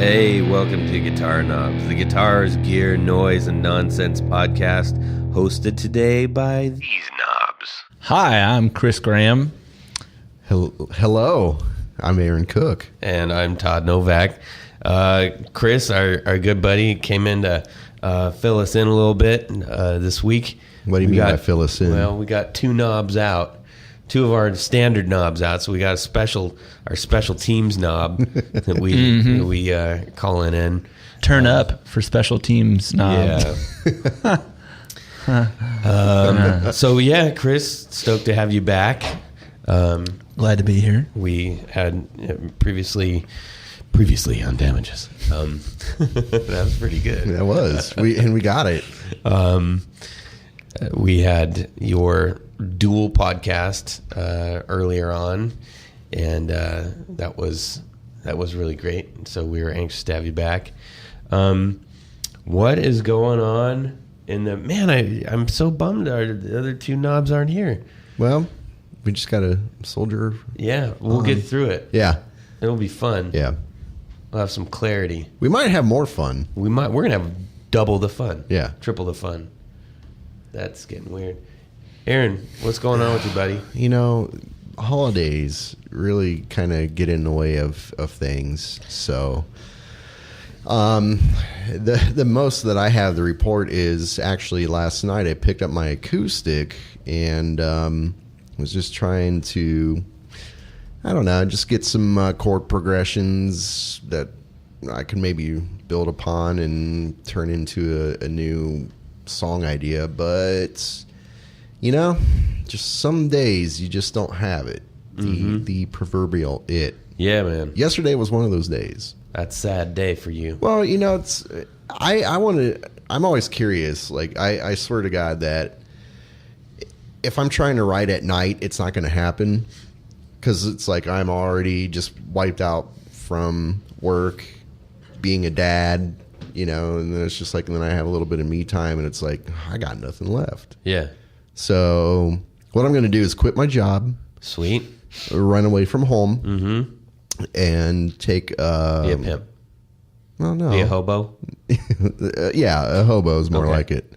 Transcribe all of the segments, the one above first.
Hey, welcome to Guitar Knobs, the guitars, gear, noise, and nonsense podcast, hosted today by these knobs. Hi, I'm Chris Graham. Hello, I'm Aaron Cook. And I'm Todd Novak. Chris, our good buddy, came in to fill us in a little bit this week. What do you mean by fill us in? Well, we got two knobs out. Two of our standard knobs out, so we got our special teams knob that we calling in. Turn up for special teams knob. Yeah. So yeah, Chris, stoked to have you back. Glad to be here. We had previously on damages. That was pretty good. That was. We got it. We had your dual podcast earlier on, and that was really great. So we were anxious to have you back. What is going on in the I'm so bummed the other two knobs aren't here. Well, we just gotta soldier. Yeah, we'll get through it. Yeah, it'll be fun. Yeah, we'll have some clarity. We might have more fun. We're gonna have double the fun. Yeah, triple the fun. That's getting weird. Aaron, what's going on with you, buddy? You know, holidays really kind of get in the way of things. So, the most that I have to report is actually last night I picked up my acoustic and was just trying to, I don't know, just get some chord progressions that I could maybe build upon and turn into a new song idea, but you know, just some days you just don't have it. The proverbial it. Yeah, man. Yesterday was one of those days. That's a sad day for you. Well, you know, it's I'm always curious. Like I swear to God that if I'm trying to write at night, it's not going to happen because it's like I'm already just wiped out from work, being a dad. You know, and then it's just like, and then I have a little bit of me time, and it's like, I got nothing left. Yeah. So what I'm going to do is quit my job. Sweet. Run away from home. And take... Be a pimp. Well, no. Be a hobo? Yeah, a hobo is more like it.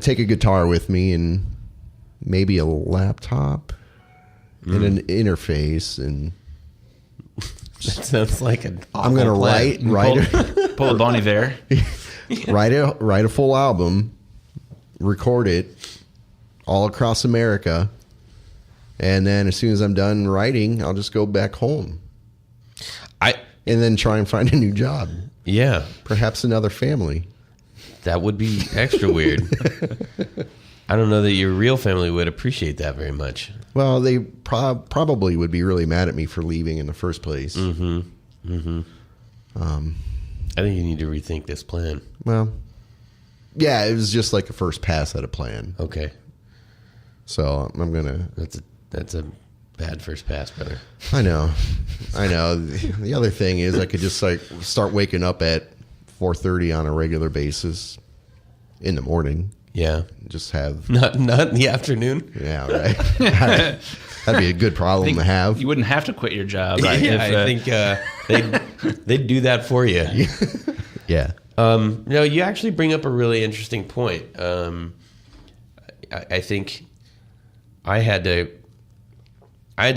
Take a guitar with me and maybe a laptop and an interface and... That sounds like an awful I'm going to write pull a Bon Iver. write a full album, record it all across America, and then as soon as I'm done writing, I'll just go back home. And then try and find a new job. Yeah. Perhaps another family. That would be extra weird. I don't know that your real family would appreciate that very much. Well, they probably would be really mad at me for leaving in the first place. I think you need to rethink this plan. Well, yeah, it was just like a first pass at a plan. Okay. So I'm gonna. That's a bad first pass, brother. I know. The other thing is I could just like start waking up at 4:30 on a regular basis in the morning. Yeah. Just have not in the afternoon. Yeah, right. That'd be a good problem to have. You wouldn't have to quit your job. I think they'd do that for you. Yeah. No, you actually bring up a really interesting point. I think I had to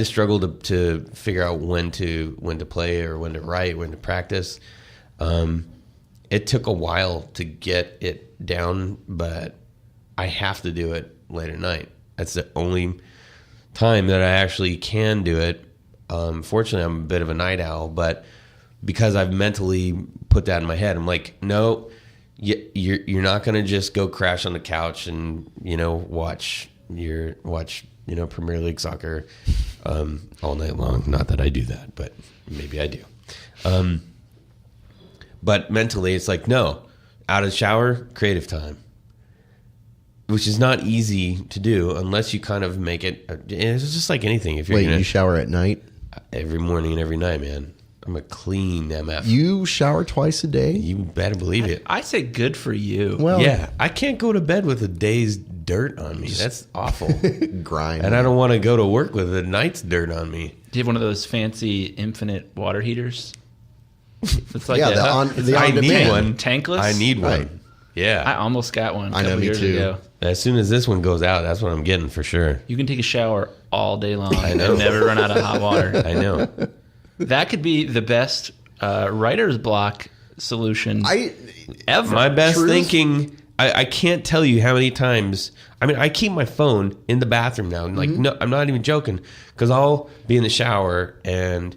struggle to figure out when to play or when to write, when to practice. It took a while to get it down, but I have to do it late at night. That's the only time that I actually can do it. Fortunately, I'm a bit of a night owl, but because I've mentally put that in my head, I'm like, no, you're not going to just go crash on the couch and watch Premier League soccer all night long. Not that I do that, but maybe I do. But mentally, it's like, no, out of the shower, creative time, which is not easy to do unless you kind of make it. It's just like anything. If you're you shower at night? Every morning and every night, man. I'm a clean MF. You shower twice a day? You better believe it. I say good for you. Well, yeah, I can't go to bed with a day's dirt on me. That's awful. Grime. And I don't want to go to work with a night's dirt on me. Do you have one of those fancy infinite water heaters? It's like Yeah, the I need on-demand. one. Tankless. I need one. Right. Yeah. I almost got one a I know, couple me years too. ago. As soon as this one goes out, that's what I'm getting for sure. You can take a shower all day long. I know. And never run out of hot water. I know. That could be the best writer's block solution ever. My best Truth? thinking, I can't tell you how many times. I mean, I keep my phone in the bathroom now. And no, I'm not even joking. Because I'll be in the shower and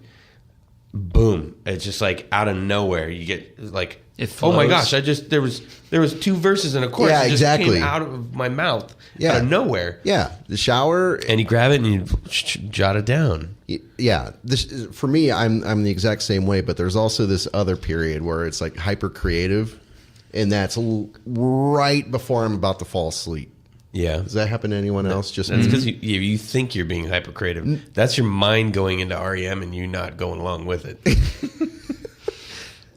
boom, it's just like out of nowhere. You get like, It oh my flows. gosh, there was 2 verses in a chorus. Yeah, that just exactly. came out of my mouth Yeah. out of nowhere. Yeah, the shower. And you grab it and you jot it down. Yeah, this for me. I'm the exact same way. But there's also this other period where it's like hyper creative, and that's right before I'm about to fall asleep. Yeah. Does that happen to anyone else? Just That's me? because you think you're being hyper creative. That's your mind going into REM and you not going along with it.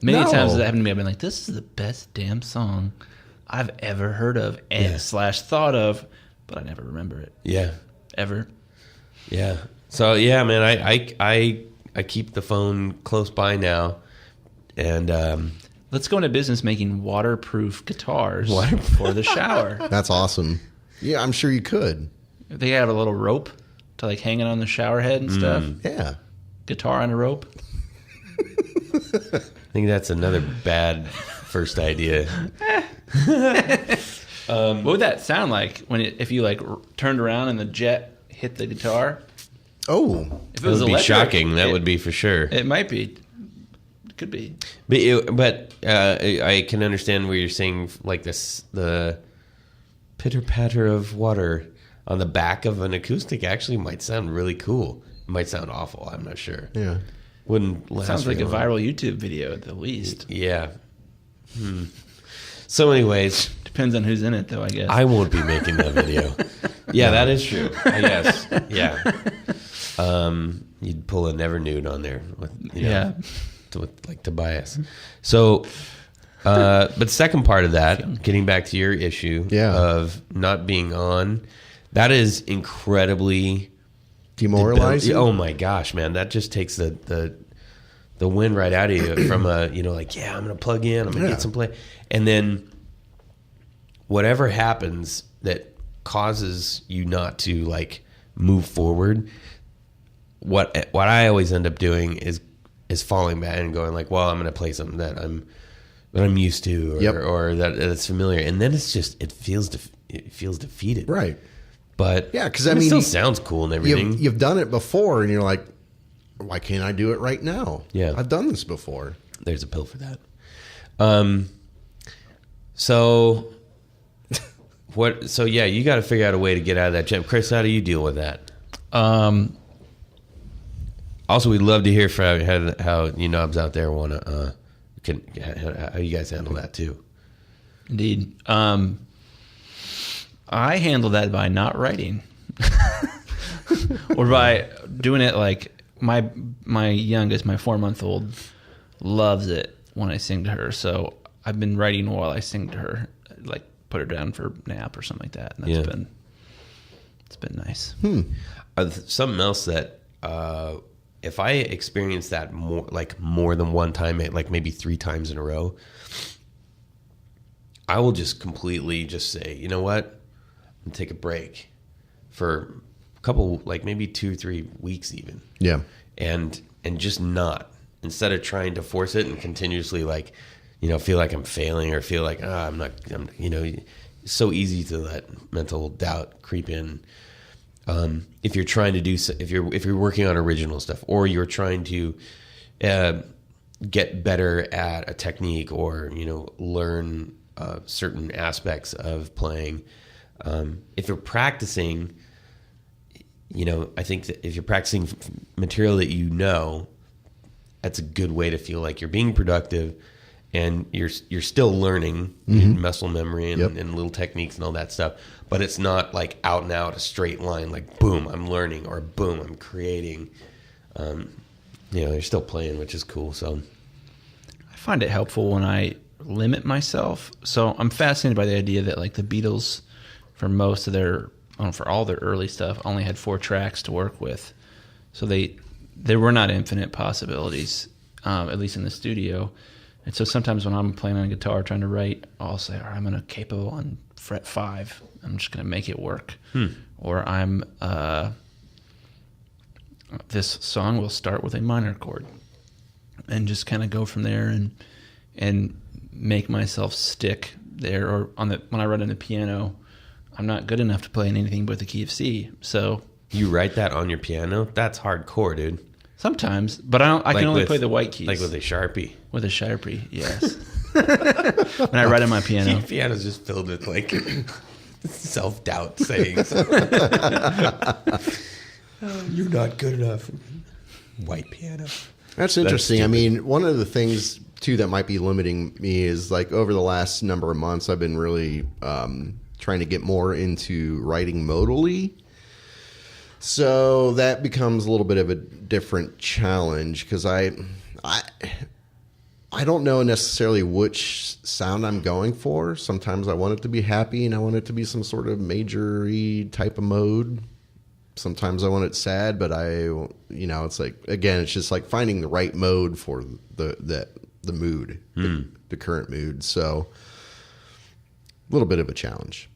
Many No. times that happened to me. I've been like, this is the best damn song I've ever heard of and / thought of, but I never remember it. Yeah. Ever. Yeah. So yeah, man, I keep the phone close by now, and Let's go into business making waterproof guitars for the shower. That's awesome. Yeah, I'm sure you could. They have a little rope to like hang it on the shower head and stuff. Yeah. Guitar on a rope. I think that's another bad first idea. What would that sound like if you like turned around and the jet hit the guitar? Oh, If That would be electric, shocking. That it- would be for sure. It might be. It could be. But I can understand where you're saying like the pitter patter of water on the back of an acoustic actually might sound really cool. It might sound awful. I'm not sure. yeah. Wouldn't last Sounds like a very long. viral YouTube video at the least. Yeah. So, anyways, Depends on who's in it, though, I guess. I won't be making that video. Yeah, that is true. Yes. Yeah. You'd pull a Never Nude on there with, with like Tobias. So, but second part of that, getting back to your issue of not being on, that is incredibly Demoralizing. Oh my gosh, man, that just takes the wind right out of you from like, yeah, I'm gonna plug in, I'm gonna get some play, and then whatever happens that causes you not to like move forward, what I always end up doing is falling back and going like, well, I'm gonna play something that I'm used to or that it's familiar, and then it's just it feels defeated, Right. But Yeah, because it I mean, still sounds cool and everything. You've done it before, and you're like, why can't I do it right now? Yeah. I've done this before. There's a pill for that. So what? So yeah, you got to figure out a way to get out of that jam. Chris, how do you deal with that? Also, we'd love to hear from how you knobs out there want to how you guys handle that too. Indeed. I handle that by not writing. Or by doing it like my youngest, my 4-month-old, loves it when I sing to her. So I've been writing while I sing to her, like put her down for a nap or something like that. And it's been nice. Something else that if I experience that more than one time, like maybe 3 times in a row, I will just completely just say, you know what, I'm gonna take a break for a couple, like maybe 2 or 3 weeks even. Yeah. And just not, instead of trying to force it and continuously like, feel like I'm failing or feel like, I'm it's so easy to let mental doubt creep in. If you're trying to if you're working on original stuff, or you're trying to get better at a technique, or learn certain aspects of playing, if you're practicing, I think that if you're practicing material that that's a good way to feel like you're being productive, and you're still learning muscle memory and little techniques and all that stuff, but it's not like out and out a straight line, like boom, I'm learning, or boom, I'm creating. You're still playing, which is cool. So I find it helpful when I limit myself. So I'm fascinated by the idea that like the Beatles, for most of for all their early stuff, only had 4 tracks to work with. So they were not infinite possibilities. at least in the studio. And so sometimes when I'm playing on a guitar trying to write, I'll say, all right, I'm going to capo on fret 5. I'm just going to make it work. Or I'm this song will start with a minor chord, and just kind of go from there and make myself stick there. Or when I write on the piano, I'm not good enough to play in anything but the key of C. So you write that on your piano? That's hardcore, dude. Sometimes, but I can only play the white keys. Like with a Sharpie. With a Sharpie, yes. When I write on my piano. Your piano's just filled with like self-doubt sayings. You're not good enough. White piano. That's interesting. I mean, one of the things too that might be limiting me is like over the last number of months, I've been really trying to get more into writing modally. So that becomes a little bit of a different challenge because I don't know necessarily which sound I'm going for. Sometimes I want it to be happy and I want it to be some sort of major-y type of mode. Sometimes I want it sad, but it's like, again, it's just like finding the right mode for the mood, the current mood. So a little bit of a challenge.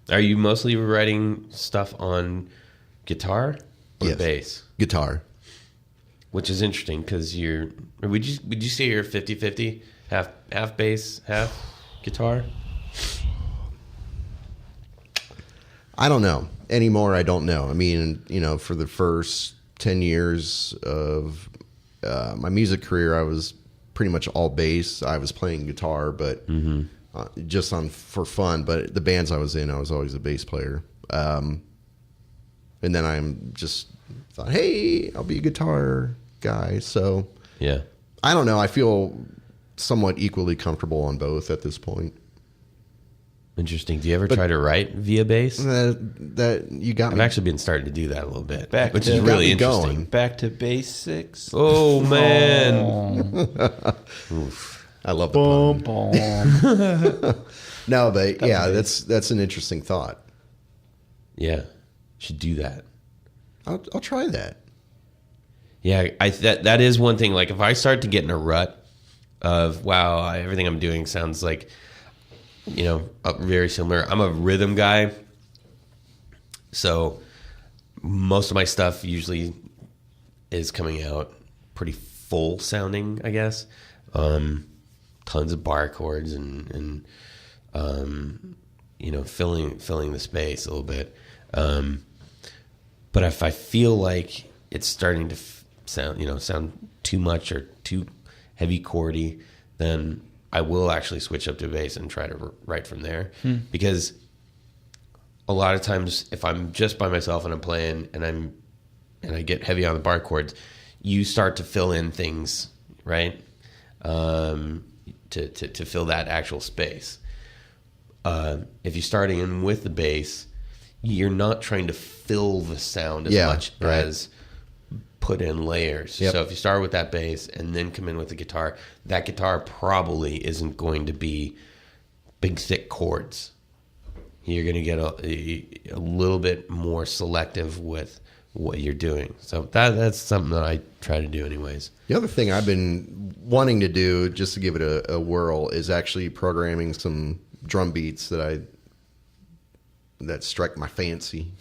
Are you mostly writing stuff on guitar or bass? Guitar. Which is interesting because would you say you're 50-50? Half bass, half guitar? I don't know. Anymore, I don't know. I mean, for the first 10 years of my music career, I was pretty much all bass. I was playing guitar, but just for fun. But the bands I was in, I was always a bass player. And then I'm just thought, hey, I'll be a guitar guy. So yeah, I don't know. I feel somewhat equally comfortable on both at this point. Interesting. Do you ever try to write via bass? That you got me. I've actually been starting to do that a little bit, which is really interesting. Going. Back to basics. Oh man. Oof. I love the pun. No, but yeah, that's an interesting thought. Yeah, should do that. I'll try that. Yeah, that is one thing. Like if I start to get in a rut of everything I'm doing sounds like, very similar. I'm a rhythm guy, so most of my stuff usually is coming out pretty full sounding, I guess. Tons of bar chords and filling the space a little bit. But if I feel like it's starting to sound too much or too heavy chordy, then I will actually switch up to bass and try to write from there. Because a lot of times if I'm just by myself and I'm playing and I get heavy on the bar chords, you start to fill in things, right? To fill that actual space. If you're starting in with the bass, you're not trying to fill the sound as much as put in layers. Yep. So if you start with that bass and then come in with the guitar, that guitar probably isn't going to be big thick chords. You're going to get a little bit more selective with what you're doing. So that's something that I try to do anyways. The other thing I've been wanting to do, just to give it a whirl, is actually programming some drum beats that strike my fancy.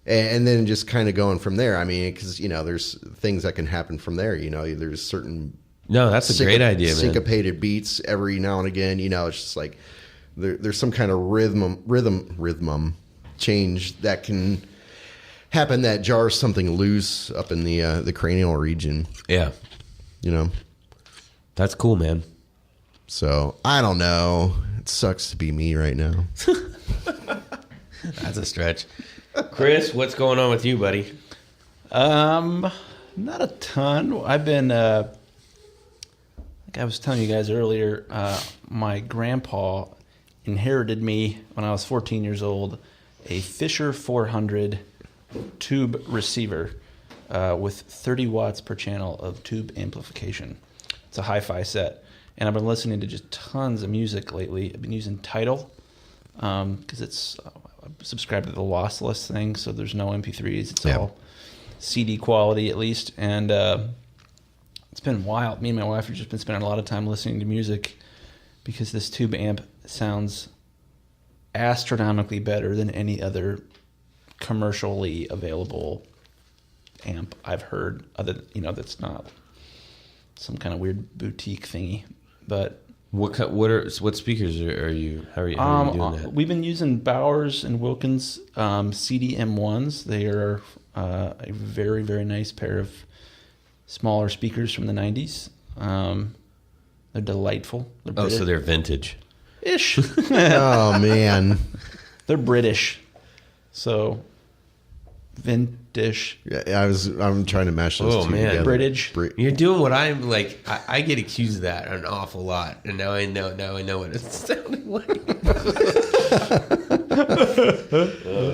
And then just kind of going from there. I mean, because, there's things that can happen from there. There's certain... No, that's a great idea, man. Syncopated beats every now and again. It's just like there's some kind of rhythm change that can happen that jars something loose up in the cranial region. Yeah. That's cool, man. So, I don't know. It sucks to be me right now. That's a stretch. Chris, what's going on with you, buddy? Not a ton. I've been, like I was telling you guys earlier, my grandpa inherited me when I was 14 years old, a Fisher 400 tube receiver with 30 watts per channel of tube amplification. It's a hi-fi set. And I've been listening to just tons of music lately. I've been using Tidal because it's... subscribe to the lossless thing, so there's no MP3s. It's all CD quality at least. And it's been wild. Me and my wife have just been spending a lot of time listening to music because this tube amp sounds astronomically better than any other commercially available amp I've heard. That's not some kind of weird boutique thingy. But what speakers are you? How are you doing that? We've been using Bowers and Wilkins CDM1s. They are a very, very nice pair of smaller speakers from the 90s. They're delightful. They're British. So they're vintage-ish. Oh, man. They're British. So, vintage. Yeah, I'm trying to mash those two together. British. You're doing what I'm like. I get accused of that an awful lot, and now I know what it sounded like. Oh,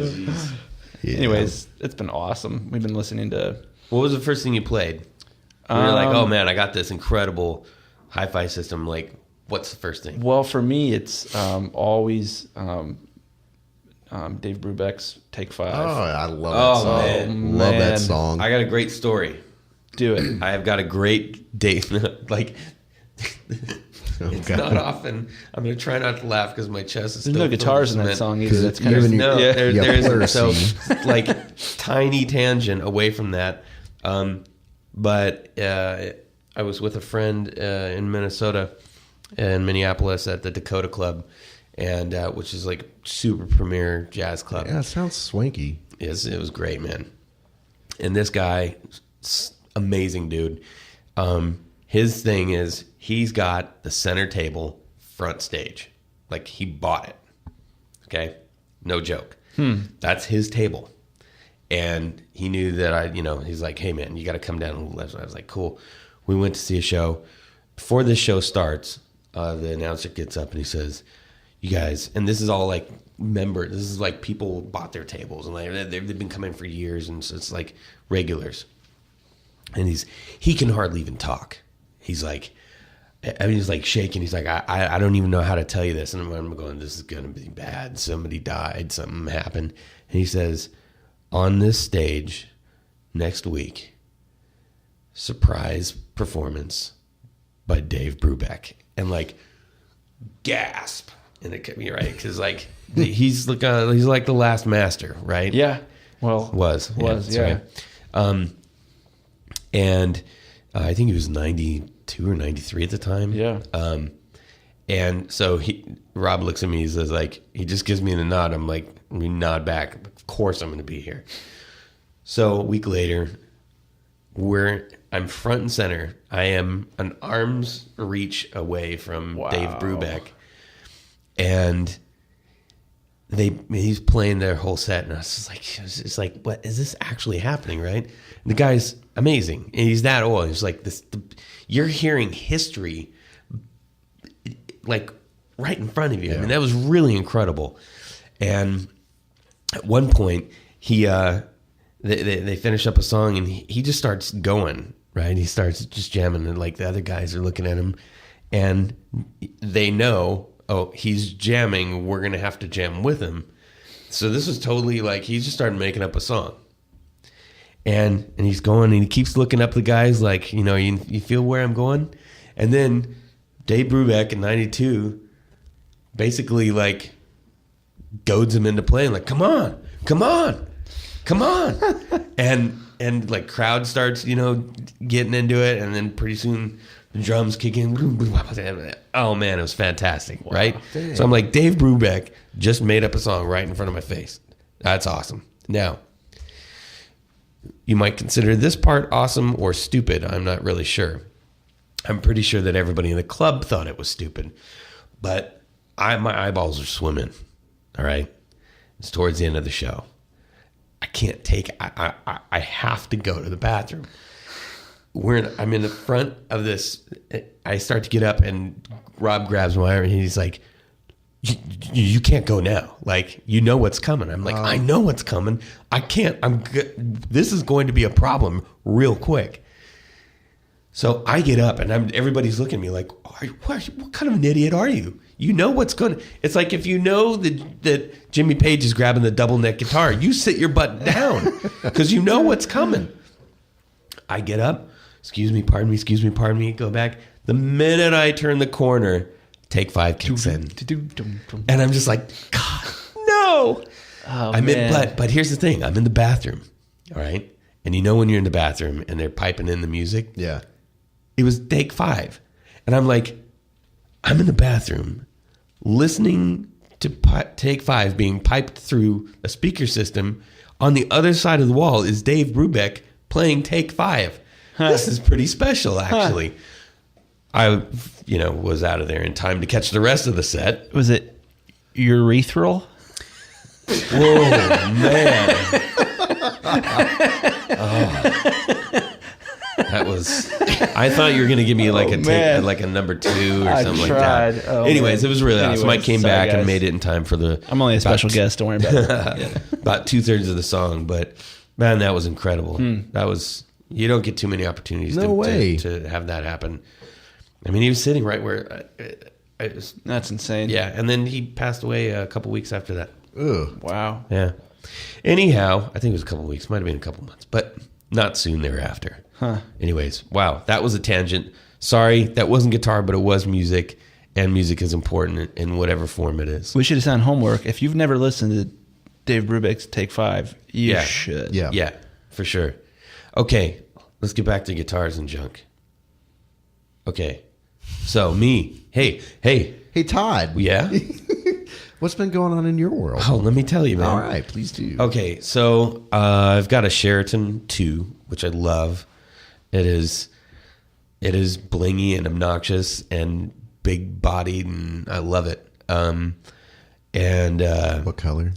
jeez. Yeah. Anyways, it's been awesome. We've been listening to. What was the first thing you played? You're like, oh man, I got this incredible hi-fi system. Like, what's the first thing? Well, for me, it's always Dave Brubeck's Take 5. Oh, I love that song. Man. Love that song. I got a great story. Do it. I have got a great date. Like, it's not often. I'm going to try not to laugh because my chest is There's still no guitars in that cement. song either. That's kind of there isn't. So, plurcy. like, tiny tangent away from that. But I was with a friend in Minnesota, in Minneapolis, at the Dakota Club, and which is like super premier jazz club. Yeah, it sounds swanky. Yes, it was great, man. And this guy, amazing dude. His thing is he's got the center table front stage. Like, he bought it. Okay? No joke. That's his table. And he knew that he's like, hey man, you got to come down a little left. So I was like, cool. We went to see a show. Before this show starts, the announcer gets up and he says, you guys, and this is all like this is like people bought their tables and like they've been coming for years, and so it's like regulars. And he can hardly even talk. He's like, he's like shaking. He's like, I don't even know how to tell you this. And I'm going, this is going to be bad. Somebody died. Something happened. And he says, on this stage next week, surprise performance by Dave Brubeck. And like, gasp. And it kept me right, because like he's like the last master, right? Yeah. Well, was yeah. Right. And I think he was 92 or 93 at the time. Yeah. And so Rob looks at me. He says, like, he just gives me the nod. I'm like, we nod back. Of course I'm going to be here. So a week later, I'm front and center. I am an arm's reach away from Dave Brubeck, and he's playing their whole set, and I was just like, it's like, what is this actually happening, right? And the guy's amazing, and he's that old. He's like this. You're hearing history, like right in front of you. Yeah. I mean, that was really incredible. And at one point, they finish up a song, and he just starts going, right? He starts just jamming, and like the other guys are looking at him, and they know, oh, he's jamming, we're gonna have to jam with him. So this was totally like, he just started making up a song, and he's going, and he keeps looking up the guys like, you feel where I'm going? And then Dave Brubeck in 92 basically like goads him into playing, like, come on and like crowd starts getting into it, and then pretty soon the drums kick in. Oh man, it was fantastic. Wow, right? Dang. So I'm like, Dave Brubeck just made up a song right in front of my face. That's awesome. Now, you might consider this part awesome or stupid. I'm not really sure. I'm pretty sure that everybody in the club thought it was stupid, but my eyeballs are swimming. All right, it's towards the end of the show. I can't take it. I have to go to the bathroom. I'm in the front of this. I start to get up, and Rob grabs my arm, and he's like, you can't go now. Like, you know what's coming. I'm like, I know what's coming. I can't. This is going to be a problem real quick. So I get up, and everybody's looking at me like, what kind of an idiot are you? You know what's going to... It's like, if you know that Jimmy Page is grabbing the double neck guitar, you sit your butt down because you know what's coming. I get up, excuse me, pardon me, go back. The minute I turn the corner, take 5 kicks in. And I'm just like, God, no. Oh, But here's the thing. I'm in the bathroom, all right? And you know when you're in the bathroom and they're piping in the music? Yeah. It was take 5. And I'm like, I'm in the bathroom listening to take 5 being piped through a speaker system. On the other side of the wall is Dave Brubeck playing take 5. This is pretty special, actually. I, was out of there in time to catch the rest of the set. Was it urethral? Whoa, man. That was. I thought you were going to give me like a number 2 or something like that. Oh, Anyways, it was really awesome. I came back and made it in time for the. I'm only a special guest. Don't worry about it. Yeah. About 2/3 of the song, but man, that was incredible. That was. You don't get too many opportunities to have that happen. I mean, he was sitting right where. That's insane. Yeah, and then he passed away a couple weeks after that. Ugh. Wow. Yeah. Anyhow, I think it was a couple weeks. Might have been a couple months, but not soon thereafter. Huh. Anyways, wow, that was a tangent. Sorry, that wasn't guitar, but it was music, and music is important in whatever form it is. We should have done homework. If you've never listened to Dave Brubeck's Take 5, you should. Yeah. Yeah, for sure. Okay, let's get back to guitars and junk. Okay, so me. Hey. Hey, Todd. Yeah? What's been going on in your world? Oh, let me tell you, man. All right, please do. Okay, so I've got a Sheraton 2, which I love. It is blingy and obnoxious and big bodied, and I love it. What color?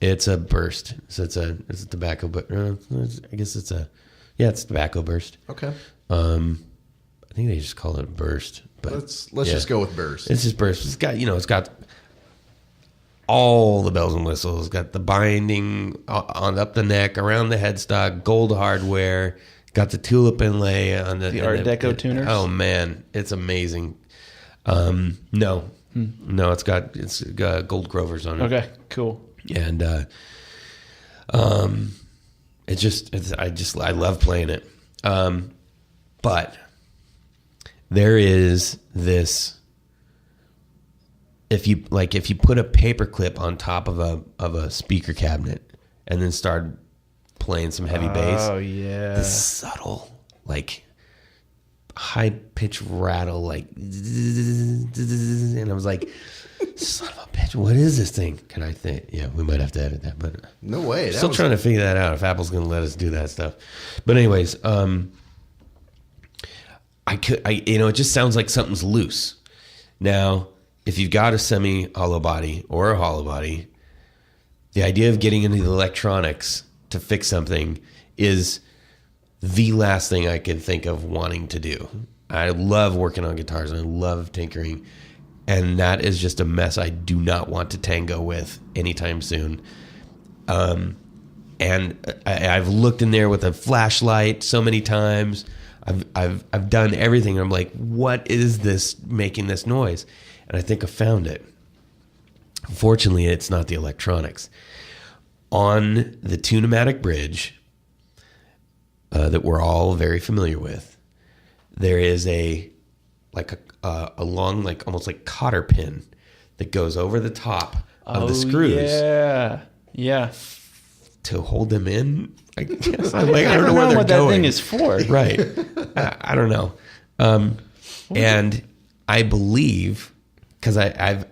It's a burst. So it's a tobacco, but I guess it's tobacco burst. Okay. I think they just call it a burst. But Let's just go with burst. It's just burst. It's got all the bells and whistles. It's got the binding on up the neck, around the headstock, gold hardware. Got the tulip inlay on the Art Deco tuners. Oh man, it's amazing. No, it's got gold Grovers on it. Okay, cool. And I love playing it. But there is this. If you put a paper clip on top of a speaker cabinet and then start playing some heavy bass. Oh yeah. This subtle, like high pitch rattle, and I was like, son of a bitch, what is this thing? Can I think? Yeah, we might have to edit that, but No way. Still trying to figure that out if Apple's going to let us do that stuff. But anyways, it just sounds like something's loose. Now, if you've got a semi-hollow body or a hollow body, the idea of getting into the electronics to fix something is the last thing I could think of wanting to do. I love working on guitars and I love tinkering, and that is just a mess I do not want to tango with anytime soon. And I've looked in there with a flashlight so many times. I've done everything. I'm like, what is this making this noise? And I think I found it. Unfortunately, it's not the electronics. On the Tune-O-Matic bridge that we're all very familiar with, there is a long, like almost like cotter pin that goes over the top of the screws. Yeah. To hold them in, I guess. I'm like, I don't know where they're what going. that thing is for. Right. I don't know. And I believe, because I'll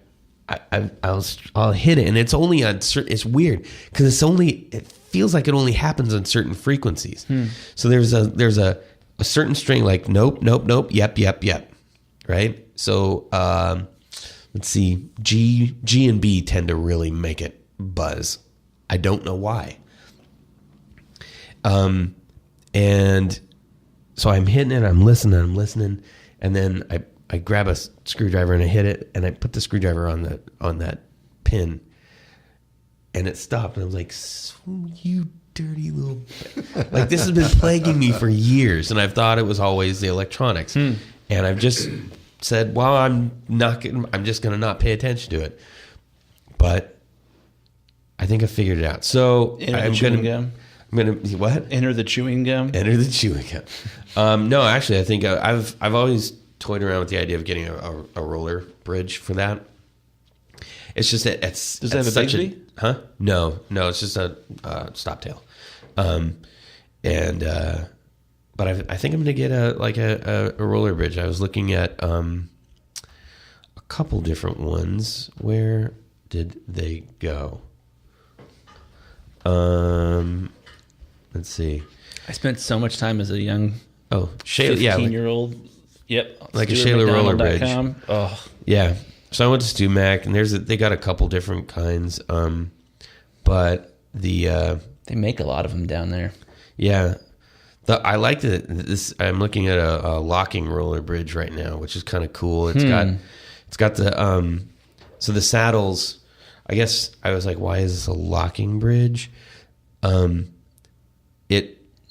hit it, and it's only on certain. It's weird because it feels like it only happens on certain frequencies. So there's a certain string like nope, yep, right? So let's see, G and B tend to really make it buzz. I don't know why. And so I'm hitting it, I'm listening, and then I grab a screwdriver and I hit it, and I put the screwdriver on that pin, and it stopped. And I was like, "You dirty little," like this has been plaguing me for years, and I've thought it was always the electronics, and I've just said, "Well, I'm just going to not pay attention to it," but I think I figured it out. So I'm gonna what? Enter the chewing gum. Enter the chewing gum. No, actually, I think I've always toyed around with the idea of getting a roller bridge for that. It's just that it's does it have a Bigsby? Huh? No, it's just a stop tail. But I think I'm gonna get a roller bridge. I was looking at a couple different ones. Where did they go? Let's see. I spent so much time as a young 15-year-old. Yep. Like a Shaler roller bridge. Oh. Yeah. So I went to StuMac, and they got a couple different kinds. But they make a lot of them down there. Yeah. I like this. I'm looking at a locking roller bridge right now, which is kind of cool. It's got the so the saddles. I guess I was like, why is this a locking bridge?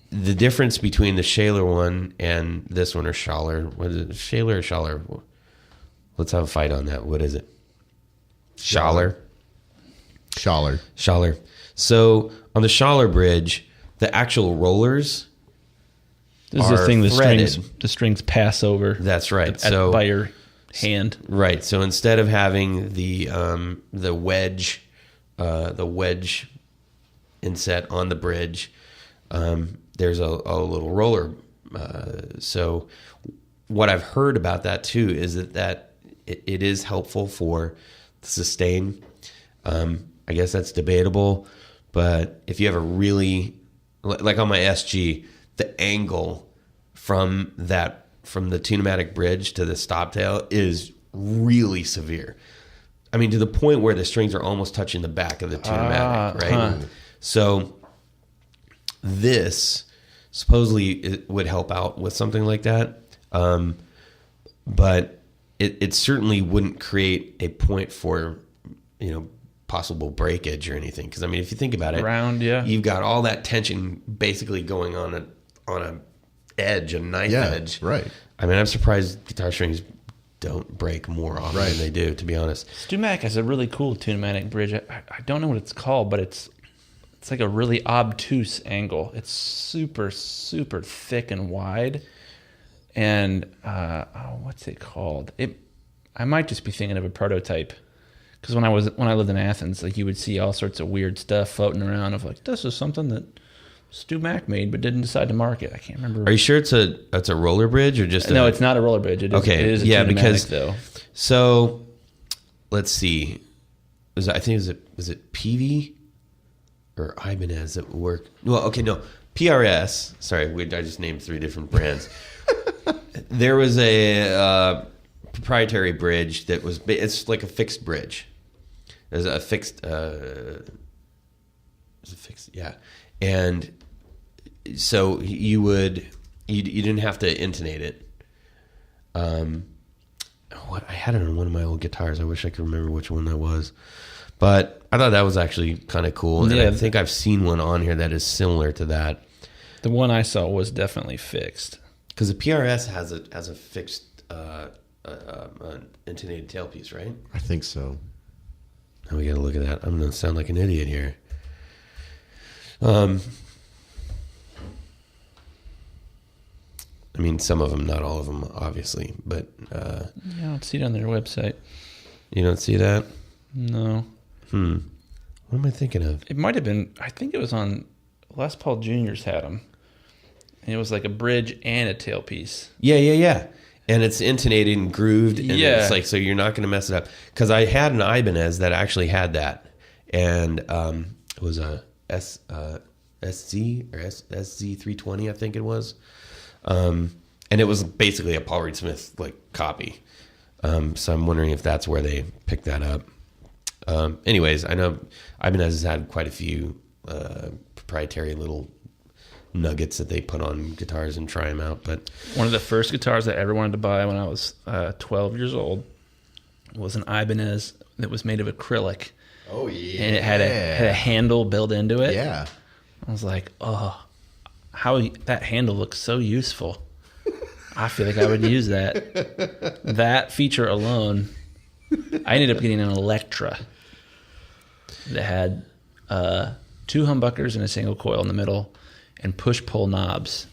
The difference between the Shaler one and this one, or Schaller, what is it? Shaler or Schaller? Let's have a fight on that. What is it? Schaller. So on the Schaller bridge, the actual rollers. This is the thing the strings pass over. That's right. By your hand. Right. So instead of having the wedge inset on the bridge, there's a little roller. So what I've heard about that too is that it is helpful for the sustain. I guess that's debatable, but if you have a really, like on my SG, the angle from the Tune-o-matic bridge to the stop tail is really severe. I mean, to the point where the strings are almost touching the back of the Tune-o-matic, right? Huh. So this supposedly it would help out with something like that, but it certainly wouldn't create a point for possible breakage or anything. Because I mean, if you think about it, you've got all that tension basically going on a edge, a knife edge. Right. I mean, I'm surprised guitar strings don't break more often than they do, to be honest. StuMac has a really cool Tune-o-matic bridge. I don't know what it's called, but it's like a really obtuse angle. It's super, super thick and wide. And what's it called? I might just be thinking of a prototype. Because when I lived in Athens, like, you would see all sorts of weird stuff floating around of like, this is something that StuMac made but didn't decide to market. I can't remember. Are you sure it's a roller bridge or just No, it's not a roller bridge. It is a Tune-o-matic, though. So let's see. Was it PV or Ibanez that worked? Well, okay, no. PRS. Sorry, I just named 3 different brands. There was a proprietary bridge that it's like a fixed bridge. There's a fixed yeah. And so you didn't have to intonate it. I had it on one of my old guitars. I wish I could remember which one that was. But I thought that was actually kind of cool. And I think I've seen one on here that is similar to that. The one I saw was definitely fixed. Because the PRS has a fixed intonated tailpiece, right? I think so. Now we got to look at that. I'm going to sound like an idiot here. I mean, some of them, not all of them, obviously, but I don't see it on their website. You don't see that? No. What am I thinking of? It might have been. I think it was on Les Paul Jr.'s had them. And it was like a bridge and a tailpiece. Yeah. And it's intonated and grooved, and it's like, so you're not going to mess it up. Because I had an Ibanez that actually had that, and it was a SZ or SZ320, I think it was, and it was basically a Paul Reed Smith like copy. So I'm wondering if that's where they picked that up. Anyways, I know Ibanez has had quite a few proprietary little nuggets that they put on guitars and try them out. But one of the first guitars I ever wanted to buy when I was 12 years old was an Ibanez that was made of acrylic. Oh yeah, and it had a handle built into it. Yeah, I was like, oh, how that handle looks so useful. I feel like I would use that. That feature alone, I ended up getting an Electra that had 2 humbuckers and a single coil in the middle, and push-pull knobs.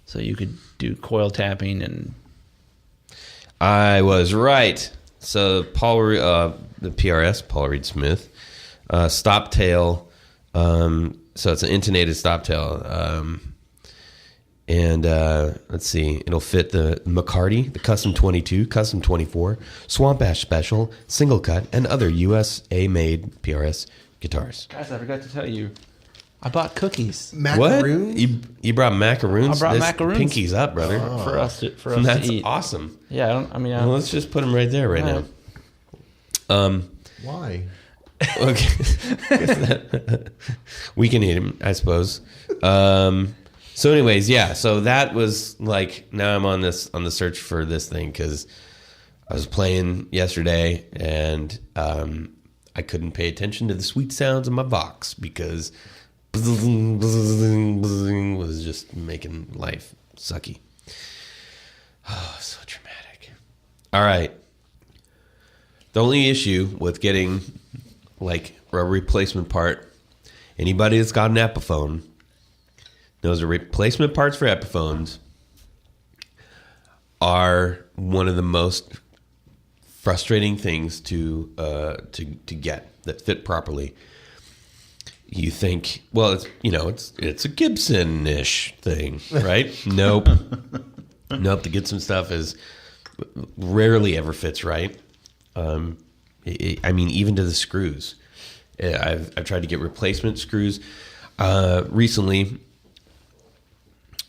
So you could do coil tapping and... I was right. So the PRS, Paul Reed Smith, stop tail. So it's an intonated stop tail. And let's see, it'll fit the McCarty, the Custom 22, Custom 24, Swamp Ash Special, Single Cut, and other USA-made PRS guitars. Guys, I forgot to tell you, I bought cookies. Macaroons? What? You brought macaroons? I brought macaroons. Pinky's up, brother. For us to That's eat. awesome. Yeah, Well, let's just put them right there right now. Why? Okay. We can eat them, I suppose. So anyways, yeah, so that was like, now I'm on the search for this thing because I was playing yesterday and I couldn't pay attention to the sweet sounds of my Vox because was just making life sucky. Oh, so dramatic. All right. The only issue with getting like a replacement part, anybody that's got an Epiphone knows the replacement parts for Epiphones are one of the most frustrating things to get that fit properly. You think, well, it's a Gibson-ish thing, right? Nope. The Gibson stuff is rarely ever fits right. I mean, even to the screws. I've tried to get replacement screws. Recently,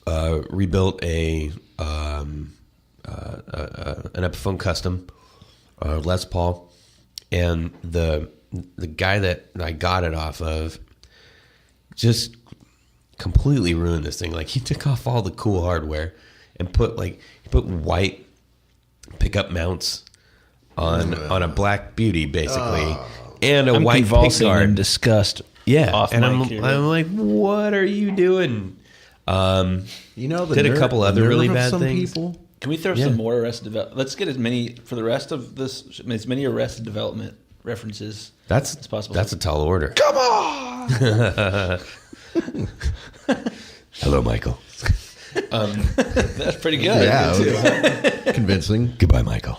rebuilt an Epiphone Custom, Les Paul, and the guy that I got it off of just completely ruined this thing. Like, he took off all the cool hardware and put white pickup mounts on a Black Beauty, basically, and a white pickguard. In disgust. Yeah, off and I'm here. like, what are you doing? The did a couple other really bad some things. People. Can we throw some more Arrested Development? Let's get as many for the rest of this. As many Arrested Development references as possible. That's a tall order. Come on! Hello, Michael. That's pretty good. Yeah, it was convincing. Goodbye, Michael.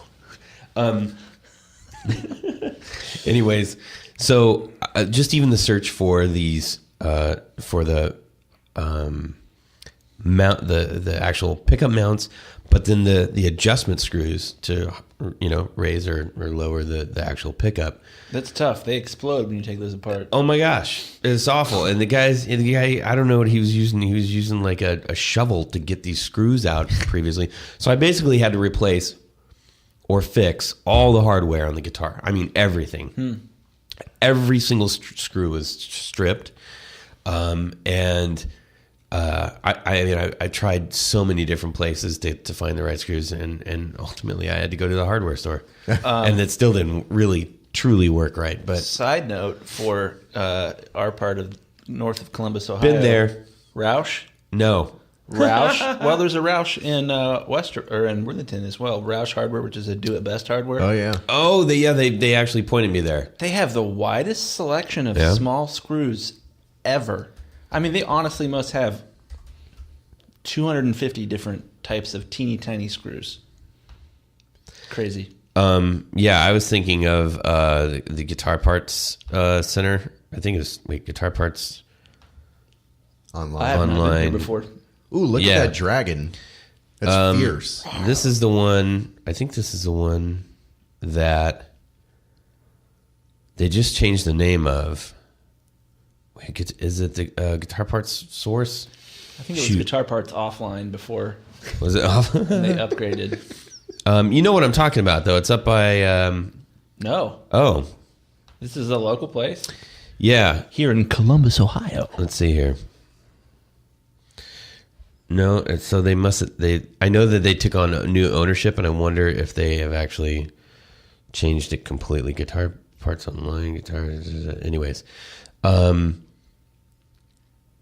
Anyways, so just even the search for these for the mount, the actual pickup mounts, but then the adjustment screws to raise or lower the actual pickup. That's tough. They explode when you take those apart. Oh my gosh, it's awful. And the guy, I don't know what he was using. He was using like a shovel to get these screws out previously. So I basically had to replace or fix all the hardware on the guitar. I mean, everything. Every single screw was stripped. I tried so many different places to find the right screws, and ultimately I had to go to the hardware store, and it still didn't really truly work right. But side note for our part of north of Columbus, Ohio, been there. Roush. No. Roush. Well, there's a Roush in in Worthington as well. Roush Hardware, which is a do it best hardware. Oh yeah. Oh, they actually pointed me there. They have the widest selection of small screws ever. I mean, they honestly must have 250 different types of teeny tiny screws. Crazy. Yeah, I was thinking of the Guitar Parts Center. I think it was Guitar Parts Online. I haven't been here before. Ooh, look at that dragon. That's fierce. This is the one. I think this is the one that they just changed the name of. Wait, is it the Guitar Parts Source? I think it was Guitar Parts Offline before. Was it off? They upgraded. You know what I'm talking about, though. It's up by. No. Oh. This is a local place? Yeah. Here in Columbus, Ohio. Let's see here. No, so they must. I know that they took on a new ownership, and I wonder if they have actually changed it completely. Guitar Parts Online, anyways.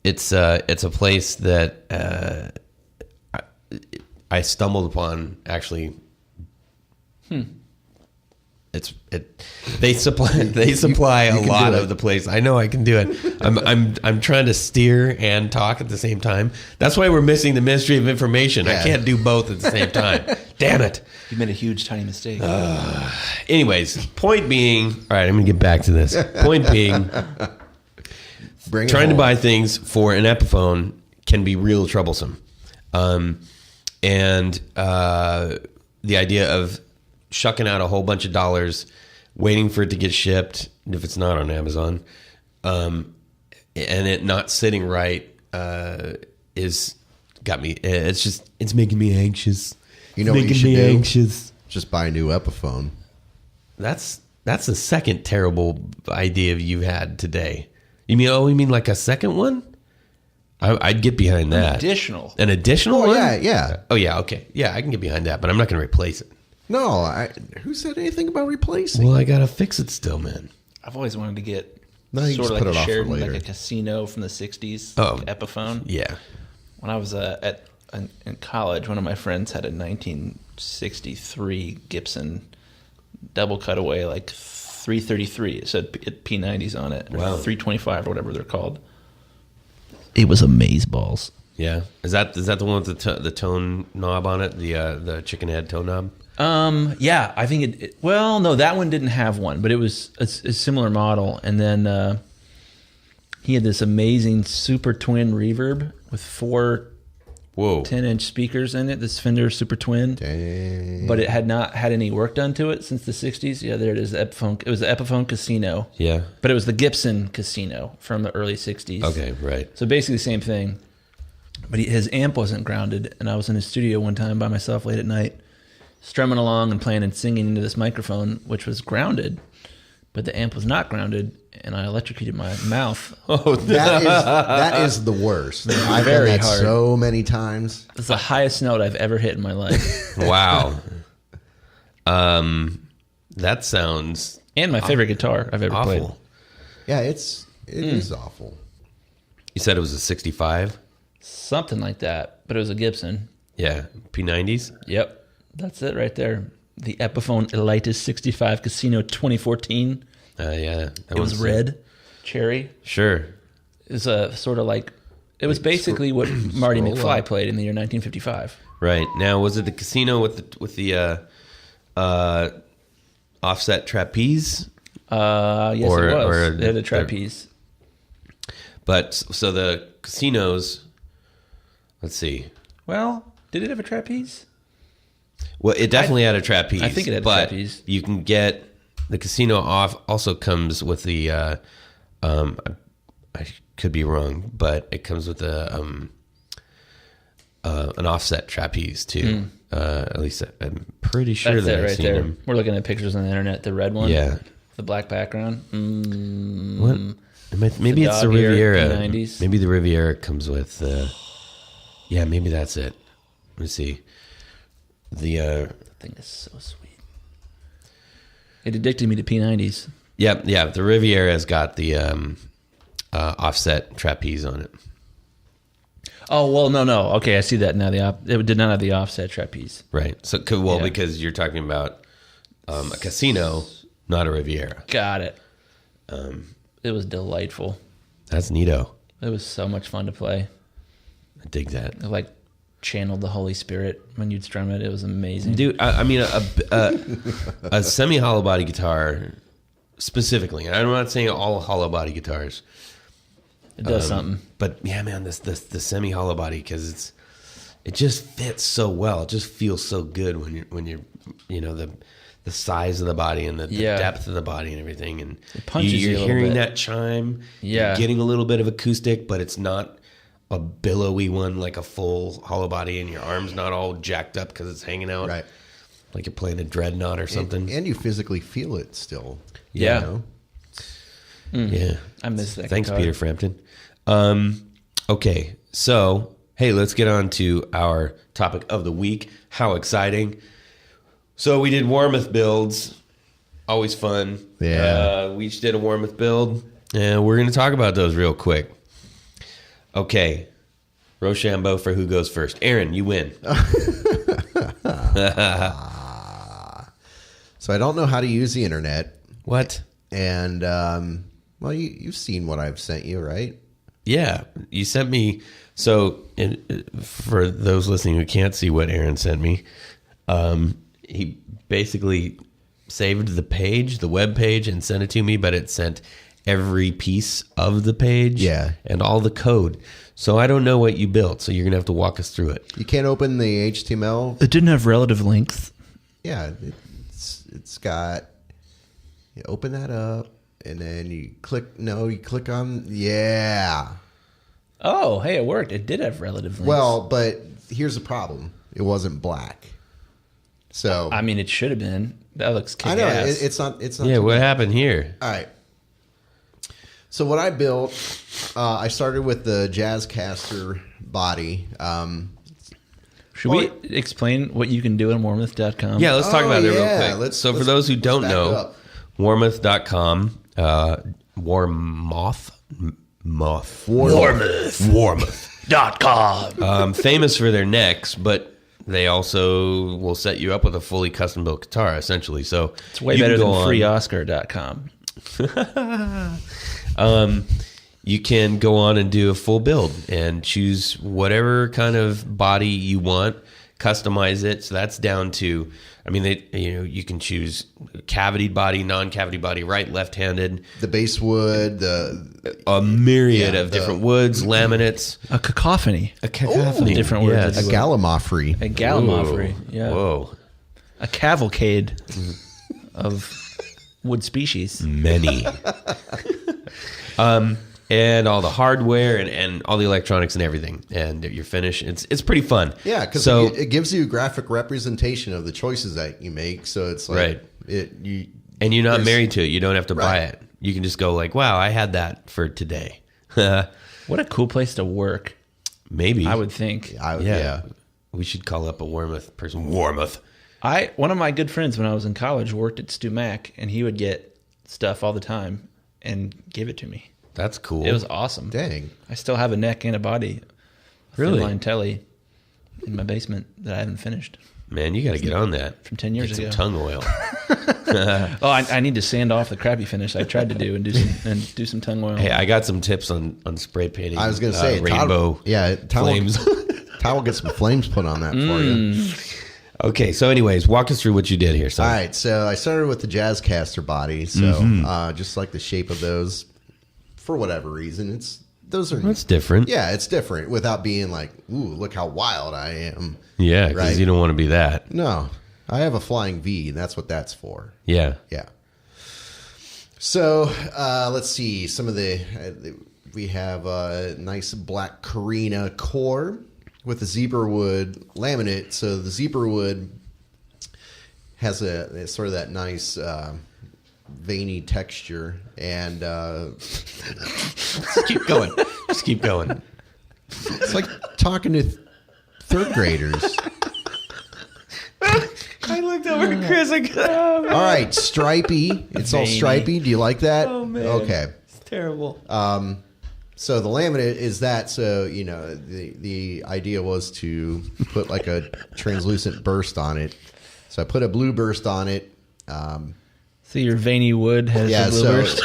It's a place that I stumbled upon actually They supply a lot of the place. I know I can do it. I'm trying to steer and talk at the same time. That's why we're missing the mystery of information. I can't do both at the same time. Damn it. You made a huge tiny mistake. Anyways, point being, all right, I'm going to get back to this. Point being, trying to buy things for an Epiphone can be real troublesome. And the idea of shucking out a whole bunch of dollars, waiting for it to get shipped, if it's not on Amazon, and it not sitting right, it's making me anxious. You know what you should do? Just buy a new Epiphone. That's the second terrible idea you've had today. You mean like a second one? I'd get behind that. An additional one? Yeah. Oh, yeah, okay. Yeah, I can get behind that, but I'm not going to replace it. No, who said anything about replacing? Well, I got to fix it still, man. I've always wanted to get you sort of put like it a off for shared, later. like a casino from the 60s, Epiphone. Yeah. When I was in college, one of my friends had a 1963 Gibson double cutaway, like 333. It said P90s on it. Wow. 325 or whatever they're called. It was amazeballs. Yeah. Is that the one with the tone knob on it? The chicken head tone knob? Yeah, I think well, no, that one didn't have one, but it was a similar model. And then he had this amazing Super Twin reverb with 4 10-inch speakers in it, this Fender Super Twin. Dang. But it had not had any work done to it since the 60s. Yeah, there it is. It was the Epiphone Casino. Yeah. But it was the Gibson Casino from the early 60s. Okay, right. So basically the same thing. But his amp wasn't grounded, and I was in his studio one time by myself late at night, strumming along and playing and singing into this microphone, which was grounded, but the amp was not grounded, and I electrocuted my mouth. Oh, that is the worst. I've done that hard. so many times. It's the highest note I've ever hit in my life. Wow. That sounds And my favorite guitar I've ever played. awful. Yeah, it is awful. You said it was a 65? Something like that, but it was a Gibson. Yeah. P90s? Yep, that's it right there. The Epiphone Elitis 65 Casino 2014. Yeah. It was red, cherry. Sure. It was a sort of like, it was basically what Marty McFly played in the year 1955. Right. Now, was it the casino with the offset trapeze? Yes, it was. They had a trapeze. But so the casinos, let's see. Well, did it have a trapeze? Well, it definitely had a trapeze. I think it had a but trapeze. You can get the casino off. Also comes with the. I could be wrong, but it comes with an offset trapeze too. At least I'm pretty sure That's that it I've right seen there. them. We're looking at pictures on the internet. The red one. Yeah. The black background. What? Maybe it's the dog ear Riviera. P90s. Maybe the Riviera comes with. Yeah, maybe that's it. Let me see. That thing is so sweet. It addicted me to P90s. Yeah. The Riviera's got the offset trapeze on it. Oh, well, no. Okay, I see that now. It did not have the offset trapeze. Right. So, because you're talking about a casino, not a Riviera. Got it. It was delightful. That's neato. It was so much fun to play. I dig that. It like channeled the Holy Spirit when you'd strum it. It was amazing. Dude, I mean, a semi-hollow body guitar specifically, and I'm not saying all hollow body guitars. It does something. But yeah, man, the semi-hollow body, because it just fits so well. It just feels so good when you're the size of the body and the depth of the body and everything, and it punches you're you a little hearing bit. that chime. Yeah, you're getting a little bit of acoustic, but it's not a billowy one like a full hollow body, and your arm's not all jacked up because it's hanging out. Right. Like you're playing a dreadnought or something. And you physically feel it still. Yeah. You know? Yeah. I miss that. Thanks, guitar. Peter Frampton. Okay, so hey, let's get on to our topic of the week. How exciting! So we did Warmoth builds, always fun. Yeah. We each did a Warmoth build, and we're going to talk about those real quick. Okay, Rochambeau for who goes first. Aaron, you win. So I don't know how to use the internet. What? And, well, you've seen what I've sent you, right? Yeah. You sent me. So for those listening who can't see what Aaron sent me, he basically saved the web page and sent it to me, but it sent every piece of the page and all the code. So I don't know what you built, so you're going to have to walk us through it. You can't open the HTML. It didn't have relative length. Yeah, it's got, you open that up, and then you click on, Oh, hey, it worked. It did have relative length. Well, but here's the problem. It wasn't black. So I mean, it should have been. That looks kick-ass. I know, it's not. Yeah, what happened here? All right. So what I built, I started with the Jazzcaster body. Should we explain what you can do on warmoth.com? Yeah, let's talk about it real quick. For those who don't know, warmoth.com, warmoth.com. Famous for their necks, but they also will set you up with a fully custom built guitar, essentially. So it's way better than freeoscar.com. You can go on and do a full build and choose whatever kind of body you want, customize it. So that's down to, I mean, you can choose cavity body, non-cavity body, right, left-handed. The bass wood, a myriad of different woods, laminates. A cacophony. Different words. A gallimaufry. A gallimaufry. Yeah. Whoa. A cavalcade of wood species. Many. And all the hardware and all the electronics and everything, and your finish. It's pretty fun. Yeah, because it gives you graphic representation of the choices that you make. So it's like and you're not married to it. You don't have to buy it. You can just go like, wow, I had that for today. What a cool place to work. Maybe I would think. Yeah. We should call up a Warmoth person. Warmoth. One of my good friends when I was in college worked at Stu Mac, and he would get stuff all the time and give it to me. That's cool. It was awesome. Dang. I still have a neck and a body. Really? Line telly in my basement that I haven't finished. Man, you got to get on that. From 10 years ago. Some tongue oil. I need to sand off the crappy finish I tried to do and do some tongue oil. Hey, I got some tips on spray painting. I was going to say rainbow flames. Todd will get some flames put on that for you. Okay, so anyways, walk us through what you did here. All right, so I started with the Jazzcaster body. So just like the shape of those, for whatever reason, that's different. Yeah, it's different without being like, ooh, look how wild I am. Yeah, because you don't want to be that. No, I have a flying V, and that's what that's for. Yeah. Yeah. So let's see. Some of we have a nice black Carina core with a zebra wood laminate. So the zebra wood has a sort of that nice veiny texture, and just keep going. Just keep going. It's like talking to third graders. I looked over at Chris. All right, stripey. It's all stripey. Do you like that? Oh man. Okay. It's terrible. So the laminate is that. So the idea was to put like a translucent burst on it. So I put a blue burst on it. So your veiny wood has a blue burst.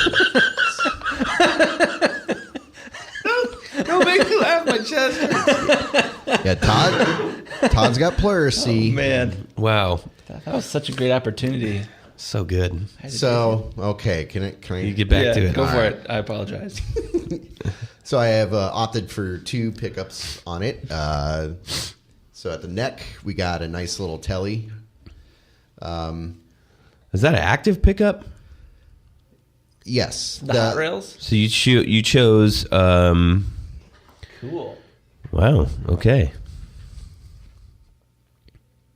Don't make me laugh. My chest hurts. Yeah, Todd's got pleurisy. Oh, man. Wow. That was such a great opportunity. So good. So, okay, can I you get back to it? Go for it. I apologize. So I have opted for 2 pickups on it. So at the neck, we got a nice little telly. Is that an active pickup? Yes. The hot rails? So you chose. Cool. Wow. Okay.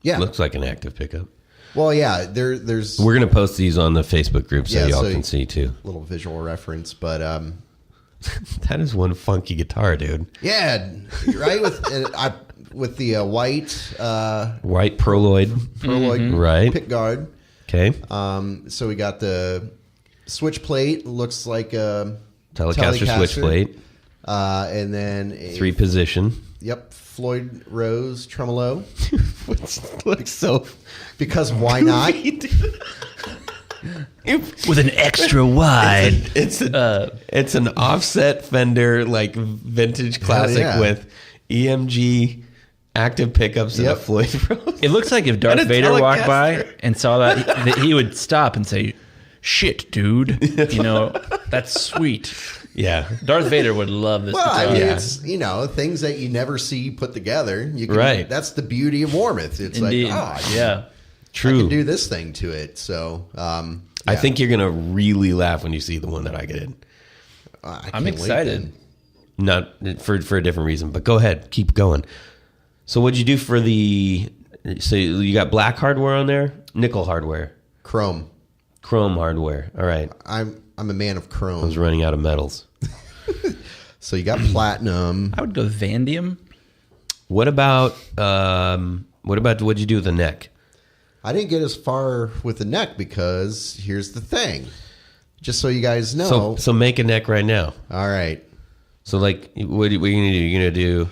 Yeah. Looks like an active pickup. Well, yeah. There's. We're gonna post these on the Facebook group so y'all can see too. Little visual reference, but that is one funky guitar, dude. Yeah, right. With the white Perloid, right? pick guard. Okay. So we got the switch plate. Looks like a Telecaster switch plate. And then a 3-position. Yep, Floyd Rose tremolo. Which looks so. Because why not? With an extra wide. It's an offset Fender, like vintage classic yeah. with EMG active pickups and a Yep. Floyd Rose. It looks like if Darth And a Vader walked by Telecaster. and saw that he would stop and say, "Shit, dude, you know that's sweet." Yeah. Darth Vader would love this. Well, I guitar. mean, Yeah. it's, things that you never see put together. You can, Right. That's the beauty of Warmoth. It's Indeed. like, yeah. I True. can do this thing to it. So, I think you're gonna really laugh when you see the one that I get in. I'm excited. Not for a different reason, but go ahead, keep going. So what'd you do for the? So you got black hardware on there, nickel hardware, Chrome. chrome hardware. All right, I'm a man of I chrome. was running out of metals. So you got platinum. I would go Vandium. What about what'd you do with the neck? I didn't get as far with the neck because here's the thing. Just so you guys know. So make a neck right now. All right. So like, what are you gonna do? You're gonna do.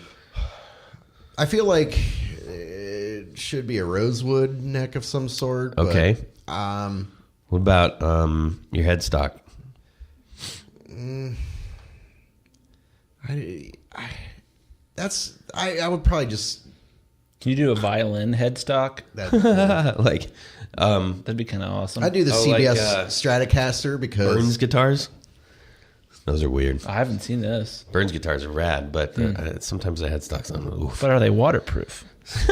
I feel like it should be a rosewood neck of some sort. but, Okay. What about your headstock? I would probably just Can you do a violin headstock? Like That'd be kind of awesome. I do the Oh, like, CBS Stratocaster because Burns guitars. Those are weird. I haven't seen this. Burns guitars are rad, but sometimes the headstock's on. Oof. But are they waterproof? it's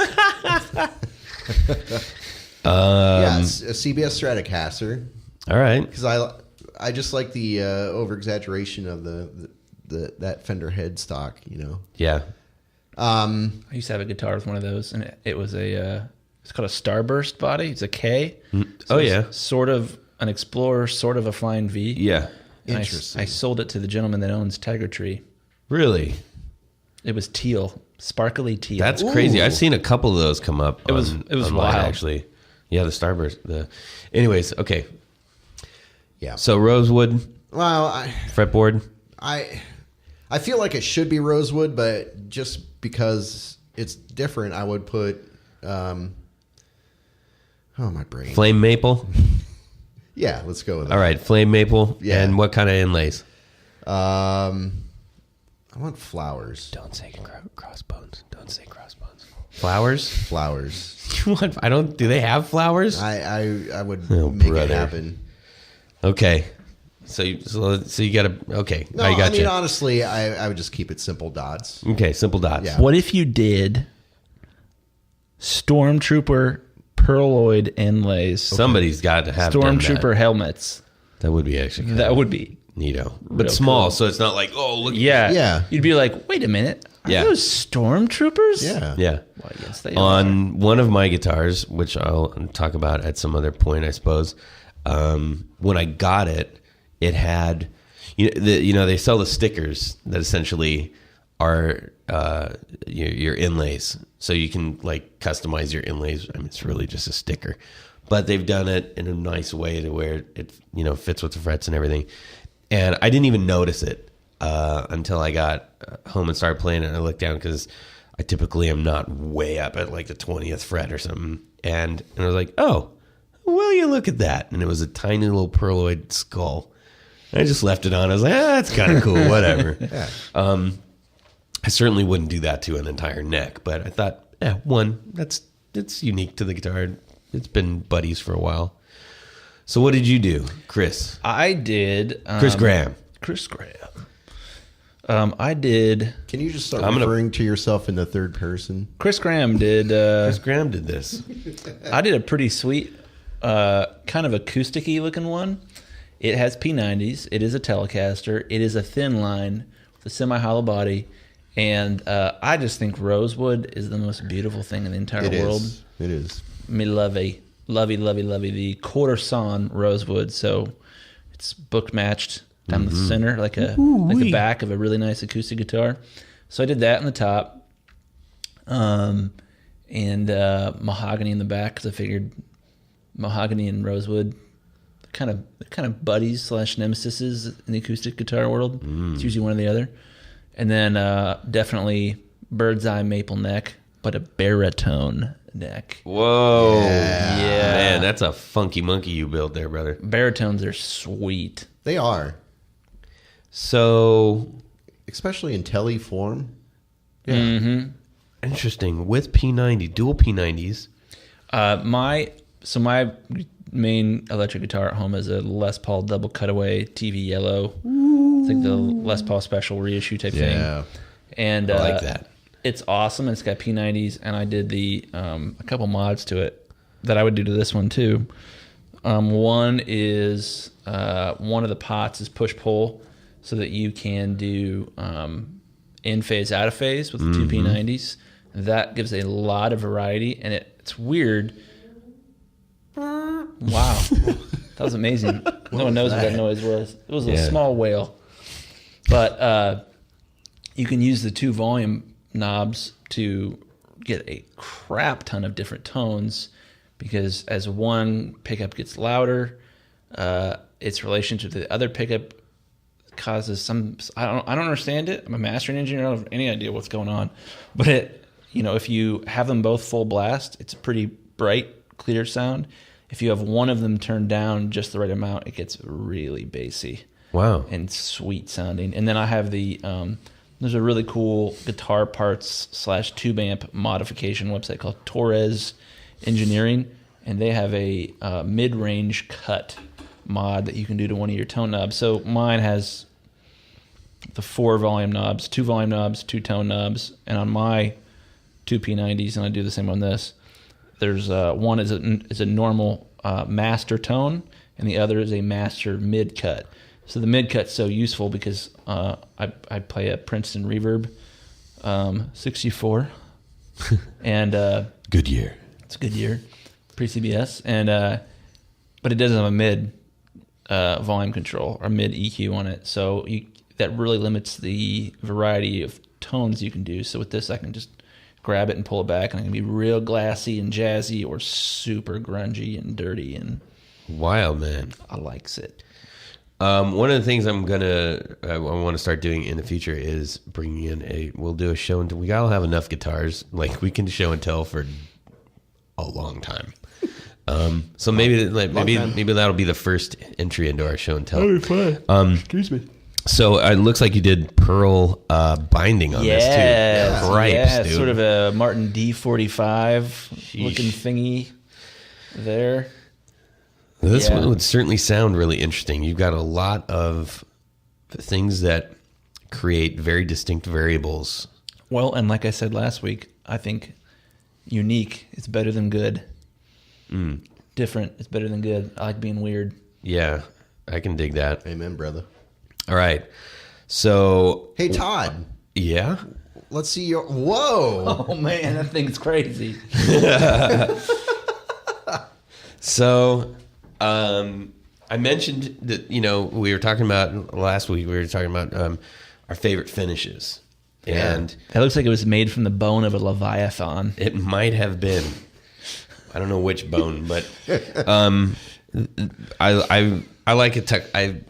a CBS Stratocaster All right. because I just like the over exaggeration of that Fender headstock. Yeah. I used to have a guitar with one of those, and it was it's called a Starburst body. It's a K. Oh, it's yeah. sort of an Explorer, sort of a Flying V. Yeah. And Interesting. I sold it to the gentleman that owns Tiger Tree. Really? It was teal, sparkly teal. That's crazy. Ooh. I've seen a couple of those come up. It was online, wild. actually. Yeah, the Starburst. Anyways, okay. Yeah. So rosewood Well, fretboard. I feel like it should be rosewood, but just because it's different, I would put. My brain. Flame maple. Yeah, let's go with that. All right, flame maple. Yeah. And what kind of inlays? I want flowers. Don't say crossbones. Don't say crossbones. Flowers? Flowers. What? I don't. Do they have flowers? I would Oh, make brother. it happen. Okay. So you got to. Okay. No, I got mean you. honestly, I would just keep it simple dots. Okay. Simple dots. Yeah. What if you did Stormtrooper Pearloid inlays? Somebody's got to have done Stormtrooper helmets. That would be actually That would be. neato, but Real small, cool. so it's not like look. Yeah. Yeah. You'd be like, wait a minute. Are Yeah. those Stormtroopers? Yeah. Yeah. Well, yes, they are. On one of my guitars, which I'll talk about at some other point, I suppose. When I got it, it had, they sell the stickers that essentially are your inlays, so you can like customize your inlays. I mean, it's really just a sticker, but they've done it in a nice way to where it fits with the frets and everything. And I didn't even notice it until I got home and started playing it. And I looked down because I typically am not way up at like the 20th fret or something. And I was like, oh, well, you look at that. And it was a tiny little pearloid skull. I just left it on. I was like, that's kind of cool, whatever. Yeah. I certainly wouldn't do that to an entire neck, but I thought, it's unique to the guitar. It's been buddies for a while. So what did you do, Chris? I did. Chris Graham. Chris Graham. I did. Can you just start I'm gonna- referring to yourself in the third person? Chris Graham did. Chris Graham did this. I did a pretty sweet, kind of acousticy looking one. It has P90s. It is a Telecaster. It is a thin line with a semi-hollow body. And I just think rosewood is the most beautiful thing in the entire world. It is. Me lovey. The quarter sawn rosewood. So it's book matched down the center like the back of a really nice acoustic guitar. So I did that on the top. And mahogany in the back because I figured mahogany and rosewood kind of buddies / nemesises in the acoustic guitar world. It's usually one or the other. And then definitely bird's eye maple neck, but a baritone neck. Whoa. Yeah. Man, that's a funky monkey you built there, brother. Baritones are sweet. They are. So, Especially in tele form. Yeah. Mm-hmm. Interesting. With P90, dual P90s. My main electric guitar at home is a Les Paul double cutaway TV yellow. It's like the Les Paul special reissue type thing. And I like that. It's awesome. It's got P90s, and I did a couple mods to it that I would do to this one too. One is one of the pots is push pull, so that you can do in phase, out of phase with the two P90s. That gives a lot of variety, and it's weird. Wow, that was amazing. No one knows what that noise was. It was a small whale, but you can use the two volume knobs to get a crap ton of different tones, because as one pickup gets louder, its relationship to the other pickup causes some. I don't understand it. I'm a mastering engineer. I don't have any idea what's going on, but if you have them both full blast, it's a pretty bright, clear sound. If you have one of them turned down just the right amount, it gets really bassy. Wow. And sweet sounding. And then I have there's a really cool guitar parts / tube amp modification website called Torres Engineering, and they have a mid-range cut mod that you can do to one of your tone knobs. So mine has the 4 volume knobs, 2 volume knobs, 2 tone knobs, and on my 2 P90s, and I do the same on this, there's one is a normal master tone, and the other is a master mid cut. So the mid cut's so useful because I play a Princeton Reverb 64, and good year. It's a good year, pre-CBS, and but it doesn't have a mid volume control or mid EQ on it, so that really limits the variety of tones you can do. So with this, I can just grab it and pull it back, and I can be real glassy and jazzy, or super grungy and dirty, and wild, man. I likes it. One of the things I want to start doing in the future is bringing in we'll do a show and we gotta have enough guitars, like we can show and tell for a long time. So maybe that'll be the first entry into our show and tell. That'd be fun. Excuse me. So it looks like you did pearl binding on this too. Cripes, dude. Sort of a Martin D45 looking thingy there. This one would certainly sound really interesting. You've got a lot of things that create very distinct variables. Well, and like I said last week, I think unique is better than good. Different is better than good. I like being weird. Yeah, I can dig that. Amen, brother. All right. So, hey, Todd. Yeah? Let's see your... Whoa. Oh, man, that thing's crazy. So, I mentioned that, we were talking about last week, our favorite finishes. And that looks like it was made from the bone of a Leviathan. It might have been. I don't know which bone, but I like it.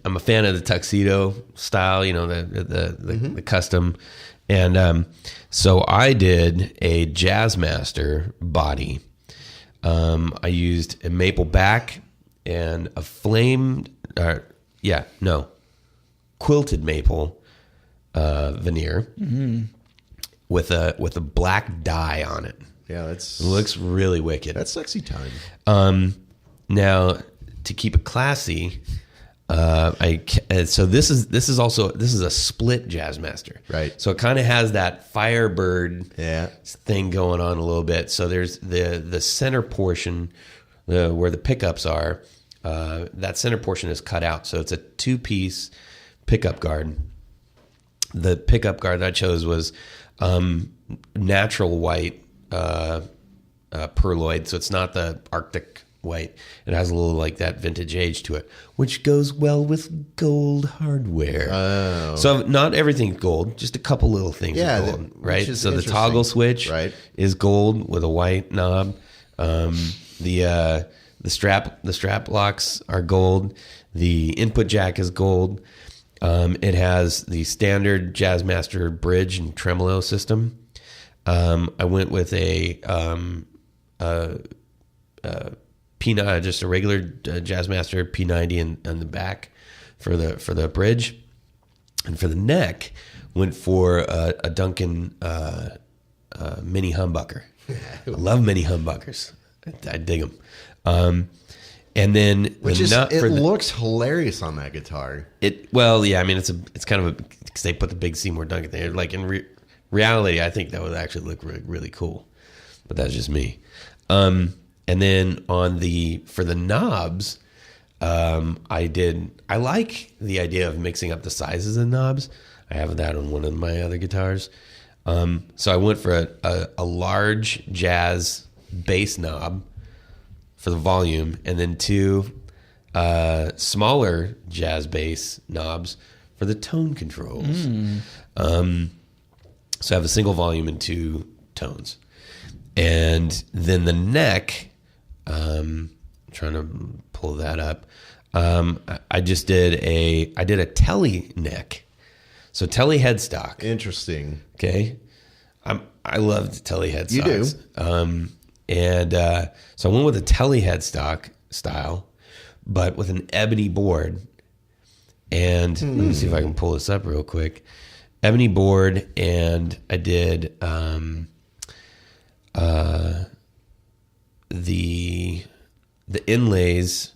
I'm a fan of the tuxedo style, the custom. And so I did a Jazzmaster body. I used a maple back and a quilted maple veneer with a black dye on it. Yeah, it looks really wicked. That's sexy time. Now, to keep it classy, so this is a split Jazzmaster, right? So it kind of has that Firebird thing going on a little bit. So there's the center portion where the pickups are. That center portion is cut out, so it's a 2-piece pickup guard. The pickup guard that I chose was natural white perloid, so it's not the Arctic white. It has a little like that vintage age to it, which goes well with gold hardware. Oh. So not everything's gold, just a couple little things are gold, right? So the toggle switch is gold with a white knob. The strap locks are gold. The input jack is gold. It has the standard Jazzmaster bridge and tremolo system. I went with a P9, just a regular Jazzmaster P90 in the back for the bridge, and for the neck went for a Duncan mini humbucker. I love mini humbuckers. I dig them. And then it looks hilarious on that guitar. I mean it's kind of because they put the big Seymour Duncan there. Like in reality, I think that would actually look really, really cool, but that's just me. And then for the knobs, I like the idea of mixing up the sizes of knobs. I have that on one of my other guitars. So I went for a large jazz bass knob for the volume, and then 2 smaller jazz bass knobs for the tone controls. So I have a single volume and 2 tones. And then the neck, I'm trying to pull that up. I did a Tele neck. So Tele headstock. Interesting. Okay. I love Tele headstocks. You do. So I went with a Tele headstock style, but with an ebony board. And let me see if I can pull this up real quick. Ebony board, and I did the inlays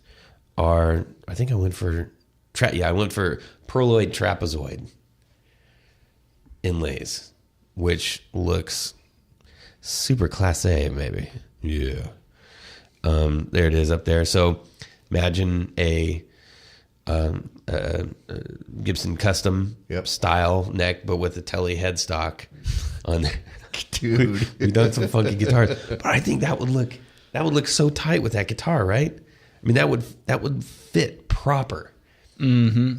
are, I think I went for Perloid trapezoid inlays, which looks super class A, maybe. Yeah. There it is up there. So imagine a Gibson custom style neck, but with a Tele headstock on there. Dude, we've done some funky guitars, but I think that would look so tight with that guitar, right? I mean, that would fit proper. Mm-hmm.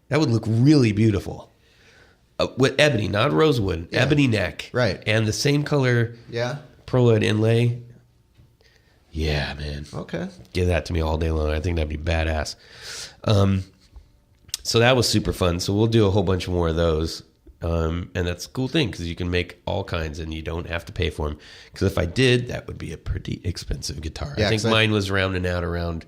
That would look really beautiful. With ebony, not rosewood, ebony neck, right? And the same color, Perloid inlay. Yeah, man. Okay, give that to me all day long. I think that'd be badass. So that was super fun. So we'll do a whole bunch more of those. And that's a cool thing because you can make all kinds and you don't have to pay for them. Because if I did, that would be a pretty expensive guitar. I think mine was rounding out around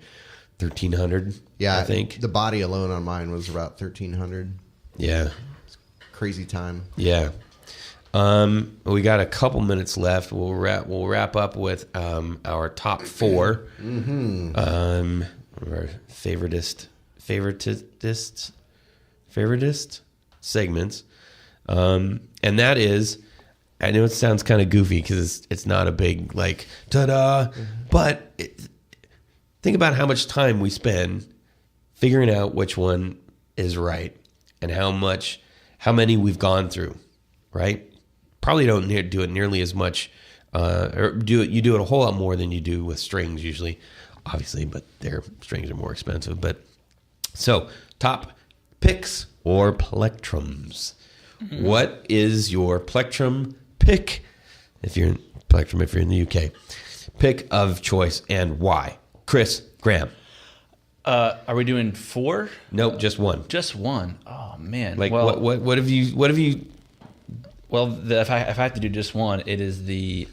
$1,300. Yeah, I think the body alone on mine was about $1,300. Yeah, crazy time. Yeah. We got a couple minutes left. We'll wrap up with our top 4. Mm-hmm. Our favoritist segments. And that is, I know it sounds kind of goofy because it's not a big like ta-da, but think about how much time we spend figuring out which one is right and how many we've gone through, right? Probably don't do it nearly as much, you do it a whole lot more than you do with strings usually, obviously, but their strings are more expensive. But so top picks or plectrums. Mm-hmm. What is your plectrum pick if you're in the UK? Pick of choice and why? Chris Graham. Are we doing 4? Nope, just 1. Just 1. Oh man. Like what have you? Well, if I have to do just 1, it is the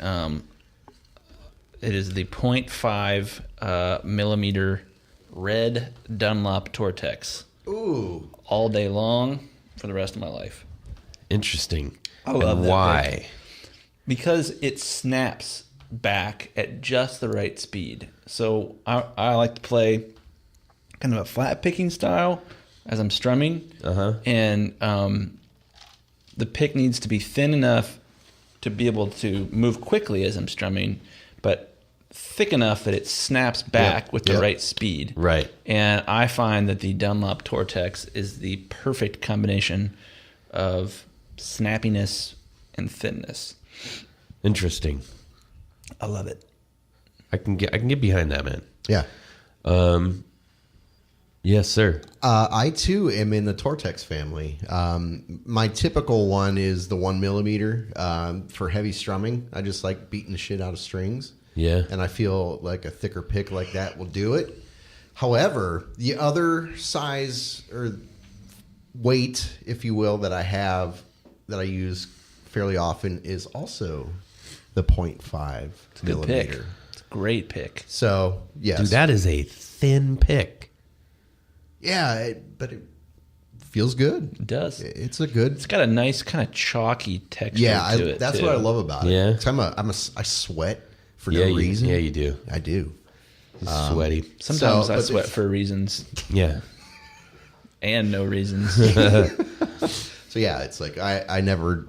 0.5 millimeter red Dunlop Tortex. Ooh. All day long for the rest of my life. Interesting. I love that. Why? Pick. Because it snaps back at just the right speed. So I like to play kind of a flat picking style as I'm strumming. And the pick needs to be thin enough to be able to move quickly as I'm strumming, but thick enough that it snaps back with the right speed. Right. And I find that the Dunlop Tortex is the perfect combination of snappiness and thinness. Interesting. I love it. I can get behind that, man. Yeah. Yes, sir. I too am in the Tortex family. My typical one is the 1 millimeter for heavy strumming. I just like beating the shit out of strings. Yeah. And I feel like a thicker pick like that will do it. However, the other size or weight, if you will, that I use fairly often is also the 0.5 millimeter. Pick. It's a great pick. So, yes. Dude, that is a thin pick. Yeah, but it feels good. It does. It's a good. It's got a nice kind of chalky texture to it. That's too. what I love about it. Yeah. 'Cause I sweat for no reason. Yeah, you do. I do. Sweaty. Sometimes I sweat for reasons Yeah. and no reasons. So yeah, it's like I never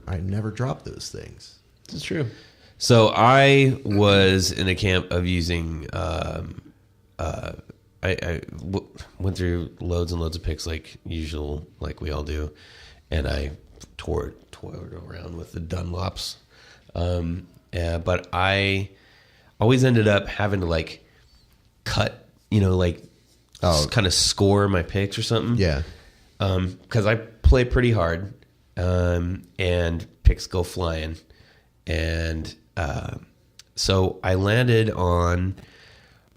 drop those things. It's true. So I was in a camp of using. I went through loads and loads of picks like usual, like we all do, and I toiled around with the Dunlops. But I always ended up having to like cut, kind of score my picks or something. Yeah. Because I play pretty hard, and picks go flying, and so I landed on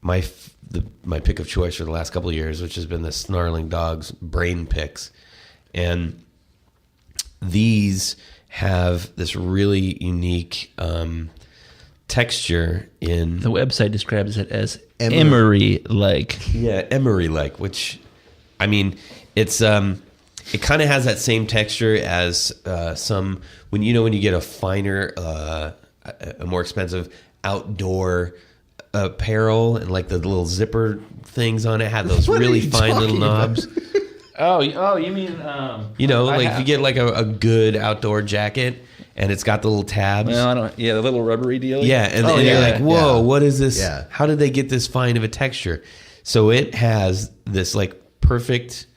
my pick of choice for the last couple of years, which has been the Snarling Dogs Brain picks, and these have this really unique texture in The website describes it as emery-like. Yeah, emery-like, which, I mean, it's it kind of has that same texture as some when you get a finer, a more expensive outdoor apparel and like the little zipper things on it had those really fine little knobs. Oh, you mean If you get like a good outdoor jacket and it's got the little tabs. Well, I don't. Yeah, the little rubbery deal. Yeah, and you're like, whoa, what is this? Yeah. How did they get this fine of a texture? So it has this like perfect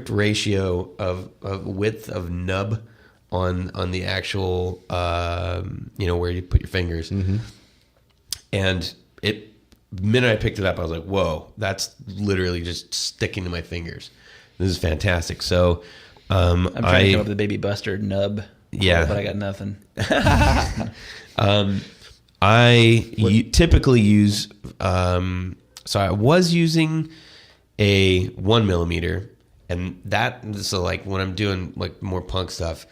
ratio of width of nub on the actual where you put your fingers. Mm-hmm. And the minute I picked it up, I was like, whoa, that's literally just sticking to my fingers. This is fantastic. So I'm trying to come up with a Baby Buster nub. Yeah. But I got nothing. I typically use, so I was using a 1 millimeter, and so like when I'm doing like more punk stuff,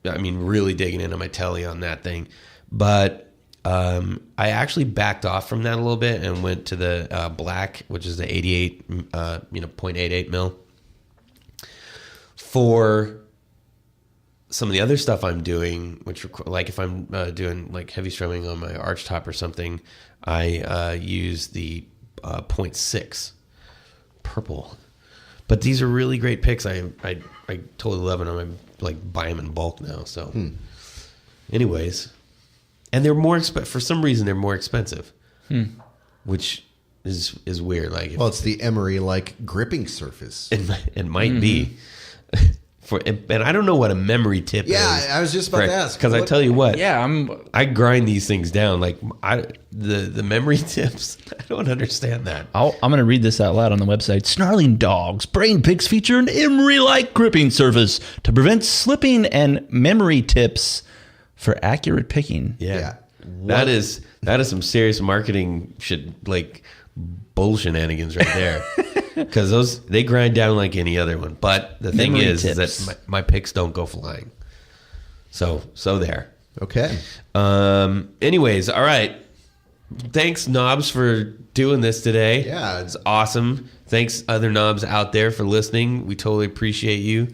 I mean, really digging into my telly on that thing. But I actually backed off from that a little bit and went to the black, which is the 88, 0.88 mil. For some of the other stuff I'm doing, which like if I'm doing like heavy strumming on my arch top or something, I use the 0.6 purple. But these are really great picks. I totally love it. I'm like buy them in bulk now. So, anyways, and they're more for some reason they're more expensive, which is weird. Like, it's the emery like gripping surface. It might be. And I don't know what a memory tip is. Yeah, I was just about to ask. Because I tell you what, Yeah, I grind these things down. Like the memory tips, I don't understand that. I'm going to read this out loud on the website. Snarling Dogs Brain picks feature an emery-like gripping surface to prevent slipping and memory tips for accurate picking. Yeah. That is some serious marketing shit, like bull shenanigans right there. Because they grind down like any other one. But the thing is that my picks don't go flying. So there. Okay. Anyways, all right. Thanks, Knobs, for doing this today. Yeah. It's awesome. Thanks, other Knobs out there, for listening. We totally appreciate you.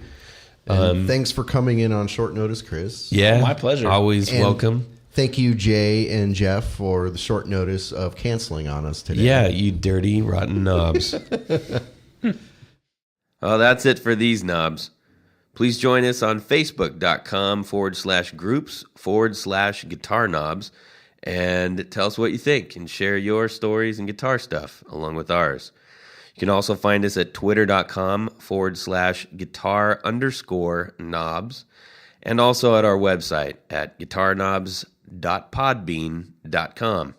And thanks for coming in on short notice, Chris. Yeah. My pleasure. Always And welcome. Thank you, Jay and Jeff, for the short notice of canceling on us today. Yeah, you dirty, rotten knobs. Well, that's it for these knobs. Please join us on Facebook.com/groups/guitar knobs and tell us what you think and share your stories and guitar stuff along with ours. You can also find us at twitter.com/guitar_knobs and also at our website at guitarknobs.podbean.com.